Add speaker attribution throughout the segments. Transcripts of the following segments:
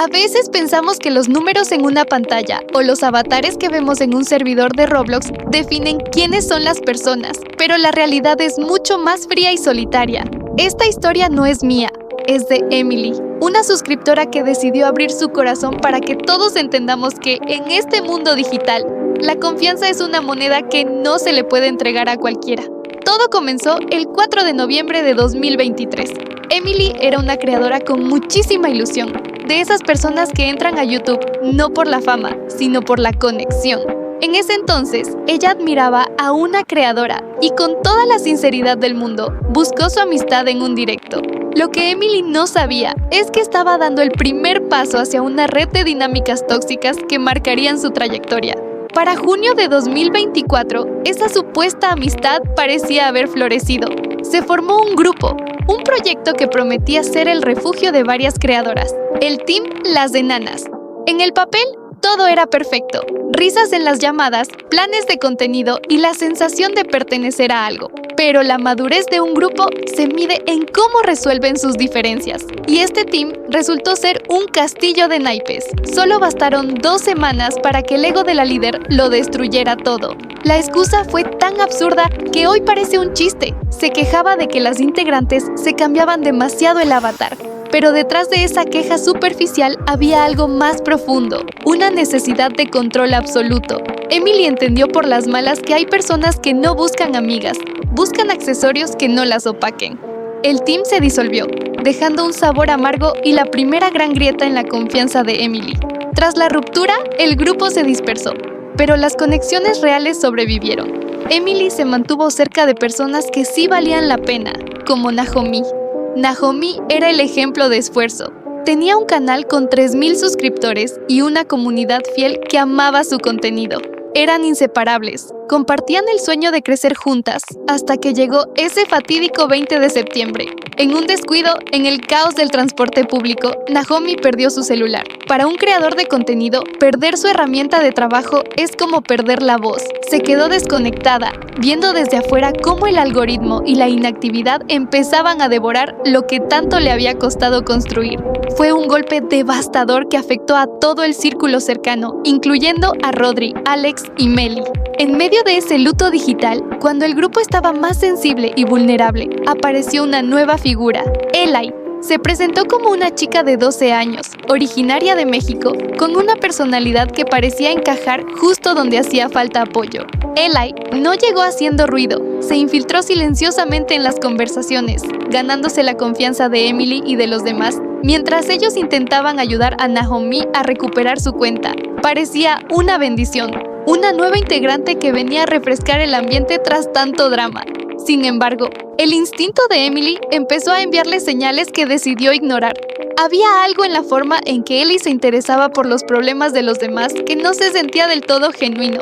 Speaker 1: A veces pensamos que los números en una pantalla o los avatares que vemos en un servidor de Roblox definen quiénes son las personas, pero la realidad es mucho más fría y solitaria. Esta historia no es mía, es de Emily, una suscriptora que decidió abrir su corazón para que todos entendamos que en este mundo digital, la confianza es una moneda que no se le puede entregar a cualquiera. Todo comenzó el 4 de noviembre de 2023. Emily era una creadora con muchísima ilusión, de esas personas que entran a YouTube no por la fama, sino por la conexión. En ese entonces, ella admiraba a una creadora y con toda la sinceridad del mundo, buscó su amistad en un directo. Lo que Emily no sabía es que estaba dando el primer paso hacia una red de dinámicas tóxicas que marcarían su trayectoria. Para junio de 2024, esa supuesta amistad parecía haber florecido. Se formó un grupo, un proyecto que prometía ser el refugio de varias creadoras, el Team Las Enanas. En el papel, todo era perfecto. Risas en las llamadas, planes de contenido y la sensación de pertenecer a algo. Pero la madurez de un grupo se mide en cómo resuelven sus diferencias. Y este team resultó ser un castillo de naipes. Solo bastaron 2 semanas para que el ego de la líder lo destruyera todo. La excusa fue tan absurda que hoy parece un chiste. Se quejaba de que las integrantes se cambiaban demasiado el avatar. Pero detrás de esa queja superficial había algo más profundo, una necesidad de control absoluto. Emily entendió por las malas que hay personas que no buscan amigas, buscan accesorios que no las opaquen. El team se disolvió, dejando un sabor amargo y la primera gran grieta en la confianza de Emily. Tras la ruptura, el grupo se dispersó, pero las conexiones reales sobrevivieron. Emily se mantuvo cerca de personas que sí valían la pena, como Nahomi. Nahomi era el ejemplo de esfuerzo. Tenía un canal con 3,000 suscriptores y una comunidad fiel que amaba su contenido. Eran inseparables, compartían el sueño de crecer juntas, hasta que llegó ese fatídico 20 de septiembre. En un descuido, en el caos del transporte público, Nahomi perdió su celular. Para un creador de contenido, perder su herramienta de trabajo es como perder la voz. Se quedó desconectada, viendo desde afuera cómo el algoritmo y la inactividad empezaban a devorar lo que tanto le había costado construir. Fue un golpe devastador que afectó a todo el círculo cercano, incluyendo a Rodri, Alex y Meli. En medio de ese luto digital, cuando el grupo estaba más sensible y vulnerable, apareció una nueva figura, Eli. Se presentó como una chica de 12 años, originaria de México, con una personalidad que parecía encajar justo donde hacía falta apoyo. Eli no llegó haciendo ruido, se infiltró silenciosamente en las conversaciones, ganándose la confianza de Emily y de los demás, mientras ellos intentaban ayudar a Nahomi a recuperar su cuenta. Parecía una bendición, una nueva integrante que venía a refrescar el ambiente tras tanto drama. Sin embargo, el instinto de Emily empezó a enviarle señales que decidió ignorar. Había algo en la forma en que Ellie se interesaba por los problemas de los demás que no se sentía del todo genuino.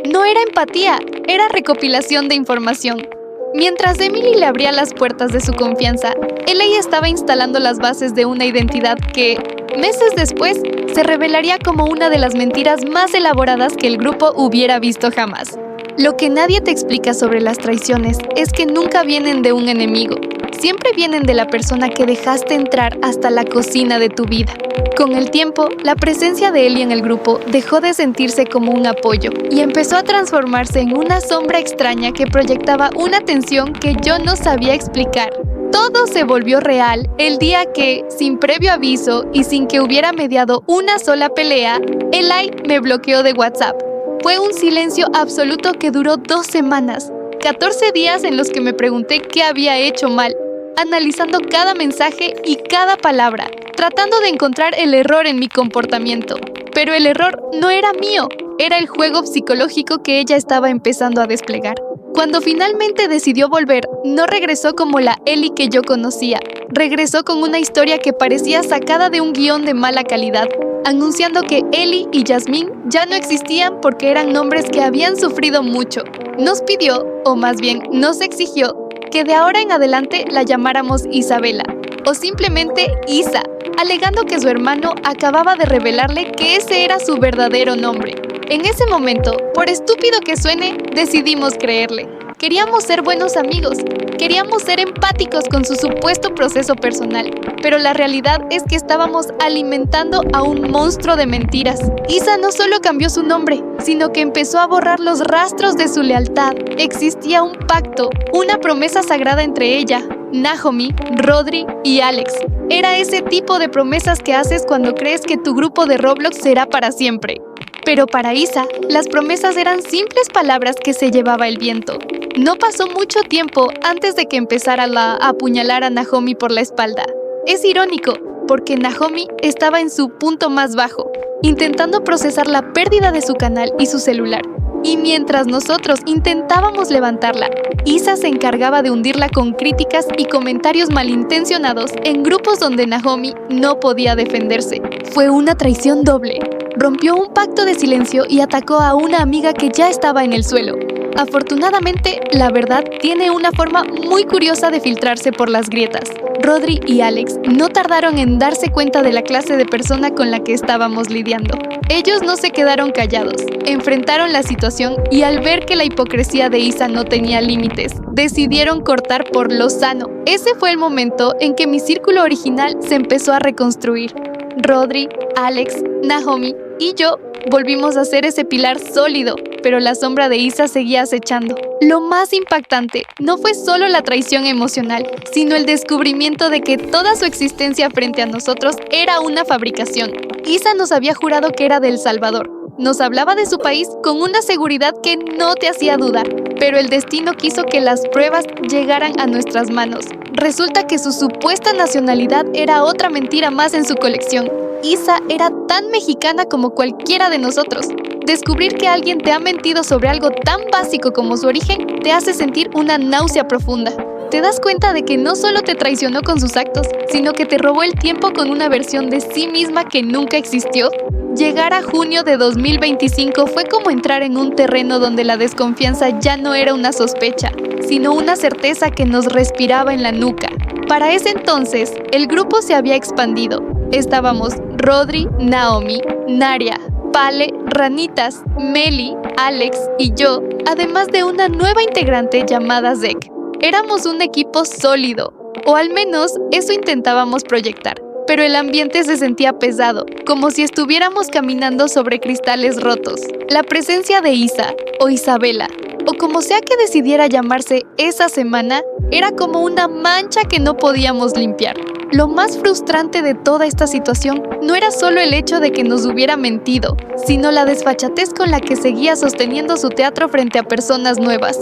Speaker 1: No era empatía, era recopilación de información. Mientras Emily le abría las puertas de su confianza, Ellie estaba instalando las bases de una identidad que, meses después, se revelaría como una de las mentiras más elaboradas que el grupo hubiera visto jamás. Lo que nadie te explica sobre las traiciones es que nunca vienen de un enemigo, siempre vienen de la persona que dejaste entrar hasta la cocina de tu vida. Con el tiempo, la presencia de Ellie en el grupo dejó de sentirse como un apoyo y empezó a transformarse en una sombra extraña que proyectaba una tensión que yo no sabía explicar. Todo se volvió real el día que, sin previo aviso y sin que hubiera mediado una sola pelea, Eli me bloqueó de WhatsApp. Fue un silencio absoluto que duró 2 semanas, 14 días en los que me pregunté qué había hecho mal, analizando cada mensaje y cada palabra, tratando de encontrar el error en mi comportamiento. Pero el error no era mío, era el juego psicológico que ella estaba empezando a desplegar. Cuando finalmente decidió volver, no regresó como la Ellie que yo conocía. Regresó con una historia que parecía sacada de un guión de mala calidad, anunciando que Ellie y Jasmine ya no existían porque eran nombres que habían sufrido mucho. Nos pidió, o más bien nos exigió, que de ahora en adelante la llamáramos Isabela, o simplemente Isa, alegando que su hermano acababa de revelarle que ese era su verdadero nombre. En ese momento, por estúpido que suene, decidimos creerle. Queríamos ser buenos amigos, Queríamos ser empáticos con su supuesto proceso personal, pero la realidad es que estábamos alimentando a un monstruo de mentiras. Isa no solo cambió su nombre, sino que empezó a borrar los rastros de su lealtad. Existía un pacto, una promesa sagrada entre ella, Nahomi, Rodri y Alex. Era ese tipo de promesas que haces cuando crees que tu grupo de Roblox será para siempre. Pero para Isa, las promesas eran simples palabras que se llevaba el viento. No pasó mucho tiempo antes de que empezara a apuñalar a Nahomi por la espalda. Es irónico, porque Nahomi estaba en su punto más bajo, intentando procesar la pérdida de su canal y su celular. Y mientras nosotros intentábamos levantarla, Isa se encargaba de hundirla con críticas y comentarios malintencionados en grupos donde Nahomi no podía defenderse. Fue una traición doble. Rompió un pacto de silencio y atacó a una amiga que ya estaba en el suelo. Afortunadamente, la verdad tiene una forma muy curiosa de filtrarse por las grietas. Rodri y Alex no tardaron en darse cuenta de la clase de persona con la que estábamos lidiando. Ellos no se quedaron callados, enfrentaron la situación y al ver que la hipocresía de Isa no tenía límites, decidieron cortar por lo sano. Ese fue el momento en que mi círculo original se empezó a reconstruir. Rodri, Alex, Nahomi y yo volvimos a ser ese pilar sólido, pero la sombra de Isa seguía acechando. Lo más impactante no fue solo la traición emocional, sino el descubrimiento de que toda su existencia frente a nosotros era una fabricación. Isa nos había jurado que era de El Salvador. Nos hablaba de su país con una seguridad que no te hacía dudar, pero el destino quiso que las pruebas llegaran a nuestras manos. Resulta que su supuesta nacionalidad era otra mentira más en su colección. Isa era tan mexicana como cualquiera de nosotros. Descubrir que alguien te ha mentido sobre algo tan básico como su origen te hace sentir una náusea profunda. Te das cuenta de que no solo te traicionó con sus actos, sino que te robó el tiempo con una versión de sí misma que nunca existió. Llegar a junio de 2025 fue como entrar en un terreno donde la desconfianza ya no era una sospecha, sino una certeza que nos respiraba en la nuca. Para ese entonces, el grupo se había expandido. Estábamos Rodri, Naomi, Naria, Pale, Ranitas, Meli, Alex y yo, además de una nueva integrante llamada Zek. Éramos un equipo sólido, o al menos eso intentábamos proyectar. Pero el ambiente se sentía pesado, como si estuviéramos caminando sobre cristales rotos. La presencia de Isa, o Isabela, o como sea que decidiera llamarse esa semana, era como una mancha que no podíamos limpiar. Lo más frustrante de toda esta situación no era solo el hecho de que nos hubiera mentido, sino la desfachatez con la que seguía sosteniendo su teatro frente a personas nuevas.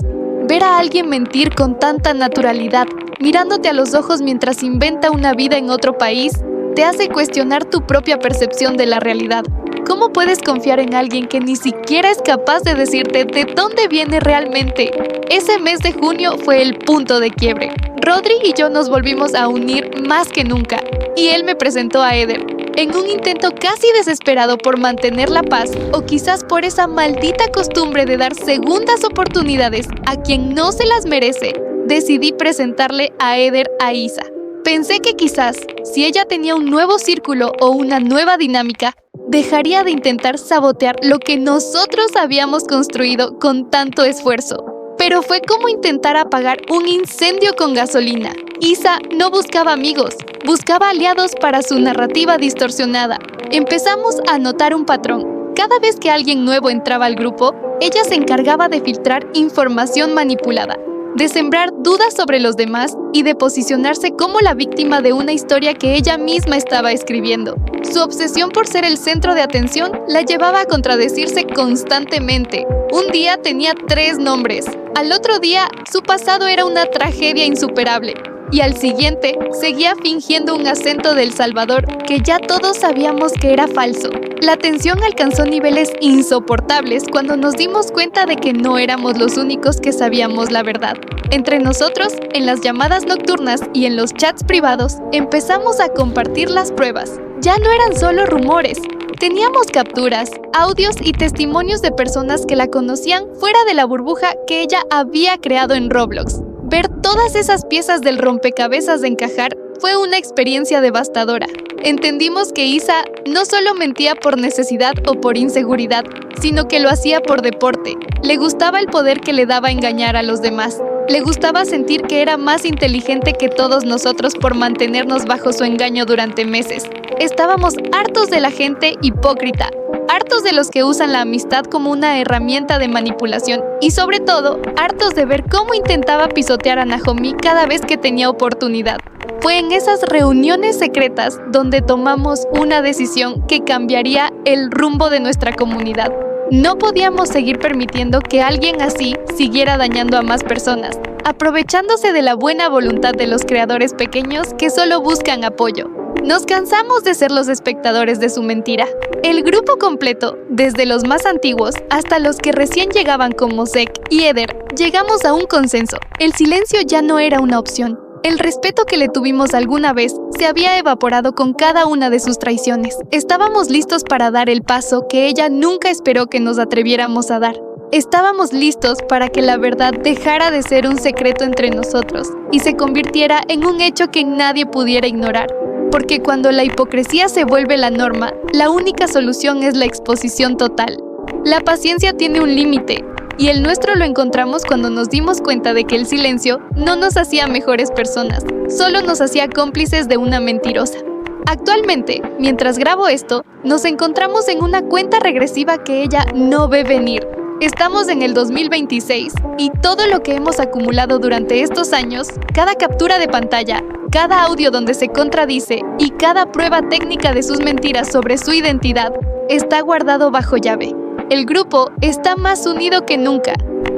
Speaker 1: Ver a alguien mentir con tanta naturalidad, mirándote a los ojos mientras inventa una vida en otro país, te hace cuestionar tu propia percepción de la realidad. ¿Cómo puedes confiar en alguien que ni siquiera es capaz de decirte de dónde viene realmente? Ese mes de junio fue el punto de quiebre. Rodri y yo nos volvimos a unir más que nunca, y él me presentó a Eder. En un intento casi desesperado por mantener la paz, o quizás por esa maldita costumbre de dar segundas oportunidades a quien no se las merece, decidí presentarle a Eder a Isa. Pensé que quizás, si ella tenía un nuevo círculo o una nueva dinámica, dejaría de intentar sabotear lo que nosotros habíamos construido con tanto esfuerzo. Pero fue como intentar apagar un incendio con gasolina. Isa no buscaba amigos, buscaba aliados para su narrativa distorsionada. Empezamos a notar un patrón. Cada vez que alguien nuevo entraba al grupo, ella se encargaba de filtrar información manipulada, de sembrar dudas sobre los demás y de posicionarse como la víctima de una historia que ella misma estaba escribiendo. Su obsesión por ser el centro de atención la llevaba a contradecirse constantemente. Un día tenía 3 nombres, al otro día su pasado era una tragedia insuperable y al siguiente seguía fingiendo un acento de El Salvador que ya todos sabíamos que era falso. La tensión alcanzó niveles insoportables cuando nos dimos cuenta de que no éramos los únicos que sabíamos la verdad. Entre nosotros, en las llamadas nocturnas y en los chats privados, empezamos a compartir las pruebas. Ya no eran solo rumores. Teníamos capturas, audios y testimonios de personas que la conocían fuera de la burbuja que ella había creado en Roblox. Ver todas esas piezas del rompecabezas de encajar fue una experiencia devastadora. Entendimos que Isa no solo mentía por necesidad o por inseguridad, sino que lo hacía por deporte. Le gustaba el poder que le daba engañar a los demás. Le gustaba sentir que era más inteligente que todos nosotros por mantenernos bajo su engaño durante meses. Estábamos hartos de la gente hipócrita, hartos de los que usan la amistad como una herramienta de manipulación y sobre todo, hartos de ver cómo intentaba pisotear a Naomi cada vez que tenía oportunidad. Fue en esas reuniones secretas donde tomamos una decisión que cambiaría el rumbo de nuestra comunidad. No podíamos seguir permitiendo que alguien así siguiera dañando a más personas, aprovechándose de la buena voluntad de los creadores pequeños que solo buscan apoyo. Nos cansamos de ser los espectadores de su mentira. El grupo completo, desde los más antiguos hasta los que recién llegaban como Zek y Eder, llegamos a un consenso. El silencio ya no era una opción. El respeto que le tuvimos alguna vez se había evaporado con cada una de sus traiciones. Estábamos listos para dar el paso que ella nunca esperó que nos atreviéramos a dar. Estábamos listos para que la verdad dejara de ser un secreto entre nosotros y se convirtiera en un hecho que nadie pudiera ignorar. Porque cuando la hipocresía se vuelve la norma, la única solución es la exposición total. La paciencia tiene un límite, y el nuestro lo encontramos cuando nos dimos cuenta de que el silencio no nos hacía mejores personas, solo nos hacía cómplices de una mentirosa. Actualmente, mientras grabo esto, nos encontramos en una cuenta regresiva que ella no ve venir. Estamos en el 2026 y todo lo que hemos acumulado durante estos años, cada captura de pantalla, cada audio donde se contradice y cada prueba técnica de sus mentiras sobre su identidad, está guardado bajo llave. El grupo está más unido que nunca.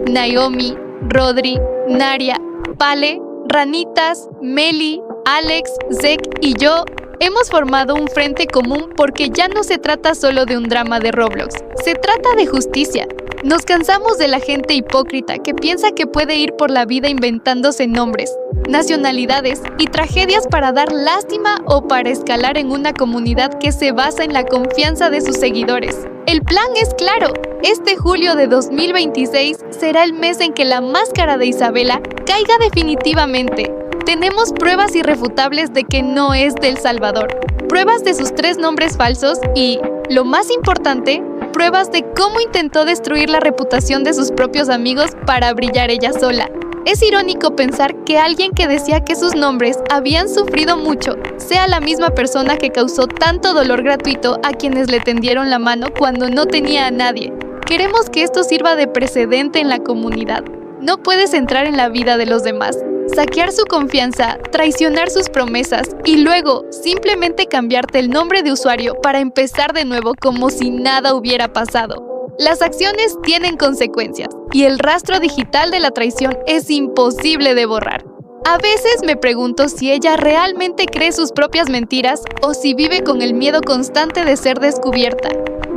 Speaker 1: Naomi, Rodri, Naria, Pale, Ranitas, Meli, Alex, Zek y yo hemos formado un frente común porque ya no se trata solo de un drama de Roblox, se trata de justicia. Nos cansamos de la gente hipócrita que piensa que puede ir por la vida inventándose nombres, nacionalidades y tragedias para dar lástima o para escalar en una comunidad que se basa en la confianza de sus seguidores. El plan es claro. Este julio de 2026 será el mes en que la máscara de Isabela caiga definitivamente. Tenemos pruebas irrefutables de que no es del Salvador, pruebas de sus 3 nombres falsos y, lo más importante, pruebas de cómo intentó destruir la reputación de sus propios amigos para brillar ella sola. Es irónico pensar que alguien que decía que sus nombres habían sufrido mucho sea la misma persona que causó tanto dolor gratuito a quienes le tendieron la mano cuando no tenía a nadie. Queremos que esto sirva de precedente en la comunidad. No puedes entrar en la vida de los demás, saquear su confianza, traicionar sus promesas y luego simplemente cambiarte el nombre de usuario para empezar de nuevo como si nada hubiera pasado. Las acciones tienen consecuencias y el rastro digital de la traición es imposible de borrar. A veces me pregunto si ella realmente cree sus propias mentiras o si vive con el miedo constante de ser descubierta.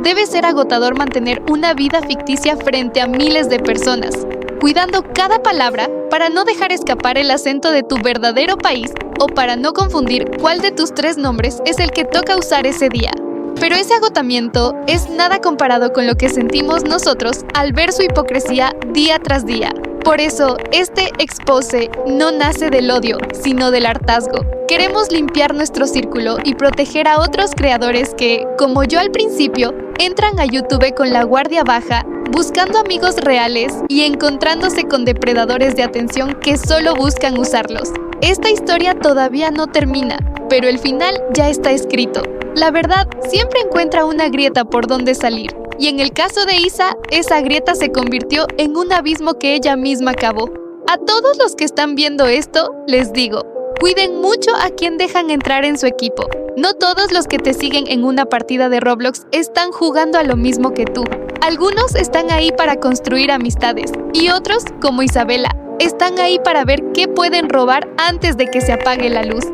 Speaker 1: Debe ser agotador mantener una vida ficticia frente a miles de personas, cuidando cada palabra para no dejar escapar el acento de tu verdadero país o para no confundir cuál de tus 3 nombres es el que toca usar ese día. Pero ese agotamiento es nada comparado con lo que sentimos nosotros al ver su hipocresía día tras día. Por eso, este expose no nace del odio, sino del hartazgo. Queremos limpiar nuestro círculo y proteger a otros creadores que, como yo al principio, entran a YouTube con la guardia baja, buscando amigos reales y encontrándose con depredadores de atención que solo buscan usarlos. Esta historia todavía no termina, pero el final ya está escrito. La verdad siempre encuentra una grieta por donde salir, y en el caso de Isa, esa grieta se convirtió en un abismo que ella misma cavó. A todos los que están viendo esto, les digo, cuiden mucho a quien dejan entrar en su equipo. No todos los que te siguen en una partida de Roblox están jugando a lo mismo que tú. Algunos están ahí para construir amistades, y otros, como Isabela, están ahí para ver qué pueden robar antes de que se apague la luz.